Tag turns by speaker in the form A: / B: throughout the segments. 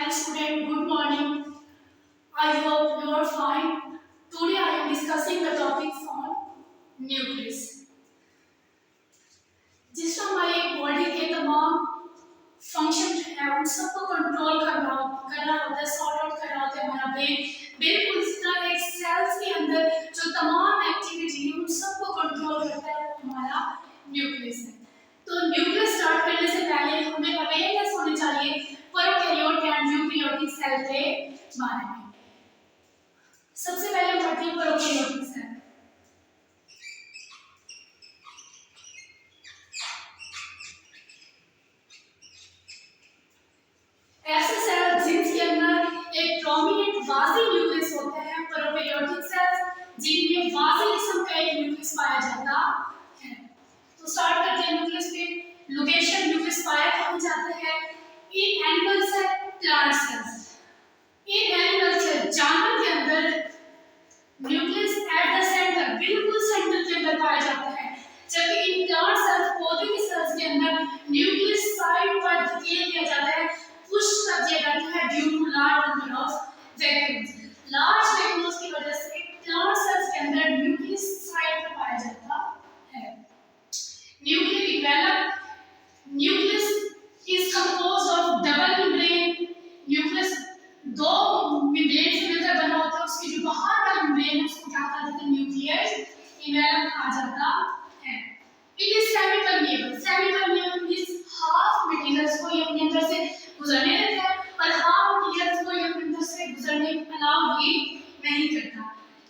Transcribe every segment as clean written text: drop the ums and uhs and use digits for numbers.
A: Hello student, good morning. I hope you are fine. Today I am discussing the topics on nucleus. जिस हमारे body के तमाम function है उन सबको कंट्रोल करना होता है, सॉर्ट आउट करना होता है हमारा ब्रेन। बिल्कुल इस तरह एक सेल्स के अंदर जो तमाम एक्टिविटी है उन सबको कंट्रोल करता है हमारा न्यूक्लियस है। तो न्यूक्लियस स्टार्ट करने से पहले हमें अवेयरनेस होनी चाहिए प्रोकैरियोट एंड यूकैरियोटिक सेल के बारे में। सबसे पहले पढ़ते हैं प्रोकैरियोटिक सेल। ऐसे सेल जिनके अंदर एक प्रोमिनेंट वाजी न्यूक्लियस होता है, प्रोकैरियोटिक सेल्स जिनमें वाजी किस्म का एक न्यूक्लियस पाया जाता है। तो स्टार्ट करते हैं न्यूक्लियस पे। लोकेशन न्यूक्लियस पाया कहाँ जाता है? In animal cell, plant cells. In animal cell जानवर के अंदर न्यूक्लियस एट द सेंटर, बिल्कुल सेंटर के अंदर पाया जाता है, जबकि इन प्लांट सेल्स, पौधे के सेल्स के अंदर न्यूक्लियस साइड पर धकेल दिया जाता है, पुश कर दिया जाता है due to large number of vacuoles. Large vacuoles की वजह से प्लांट सेल्स के अंदर न्यूक्लियस साइड पर पाया जाता है। Nucleus is composed of double membrane। Nucleus दो मेम्ब्रेन से मिलकर बना होता है, उसकी जो बाहर वाला मेम्ब्रेन है उसको क्या कहते हैं? न्यूक्लियस इन्वेलप कहा जाता है। It is semi permeable. Semi permeable means half materials को ये अपने अंदर से गुजरने देता है और हाफ मटेरियल्स को ये अपने अंदर से गुजरने अलाउ ही नहीं करता।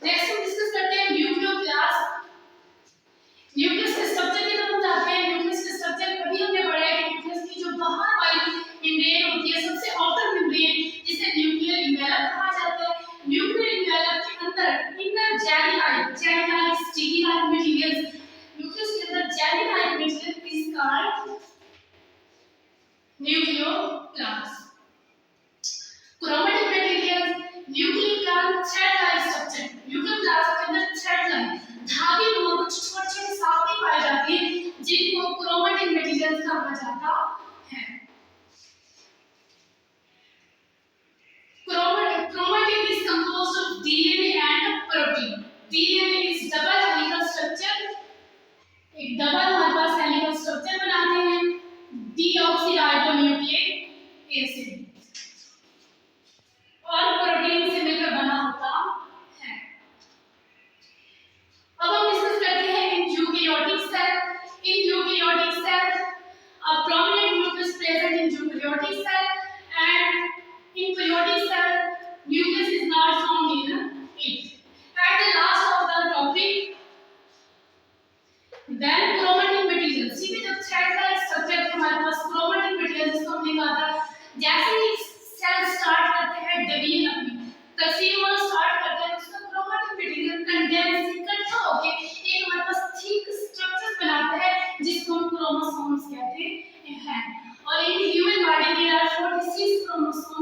A: नेक्स्ट हम डिस्कस करते हैं न्यूक्लियोप्लास्ट। न्यूक्लियस के स्ट्रक्चर की तरफ जाते हैं। न्यूक्लियस के स्ट्रक्चर कभी हमने पढ़ा है कि न्यूक्लियस की जो बाहर वाली मेम्ब्रेन होती है, सबसे आउटर मेम्ब्रेन, जिसे न्यूक्लियर इन्वेलप कहा जाता है। न्यूक्लियर इन्वेलप के अंदर inner jelly like sticky like materials, nucleus के अंदर jelly like material is called nucleoplast. Chromatic materials, nucleoplast thread like structure. Nucleoplast के अंदर थ्रेड लाइक धागे नुमा कुछ छोटे-छोटे साख्तें पाई जाती हैं जिनको क्रोमैटिक मटेरियल्स कहा जाता है। Chromatin is composed of DNA and protein. DNA is double helical structure। एक डबल हमारे पास हेलिकल स्ट्रक्चर बनाते हैं डीऑक्सीराइबोन्यूक्लिक एसिड, और प्रोटीन से मिलकर बना होता है। अब हम डिस्कस करते हैं in eukaryotic cell. In eukaryotic cell a prominent nucleus present in eukaryotic cell, and in prokaryotic cell nucleus is not found in it। At the last of the topic, then chromatic materials। सीधे जब thread like structure हमारे पास chromatic materials जिसको हमने कहा था, जैसे ही cell start करते हैं डिवीजन अपनी तकसीम और स्टार्ट करते हैं, उसका chromatic material कंडेंस इकट्ठा होके एक हमारे पास थिक स्ट्रक्चर बनाता है जिसको हम क्रोमोसोम्स कहते हैं। और इन ह्यूमन बॉडी में 46 क्रोमोसोम्स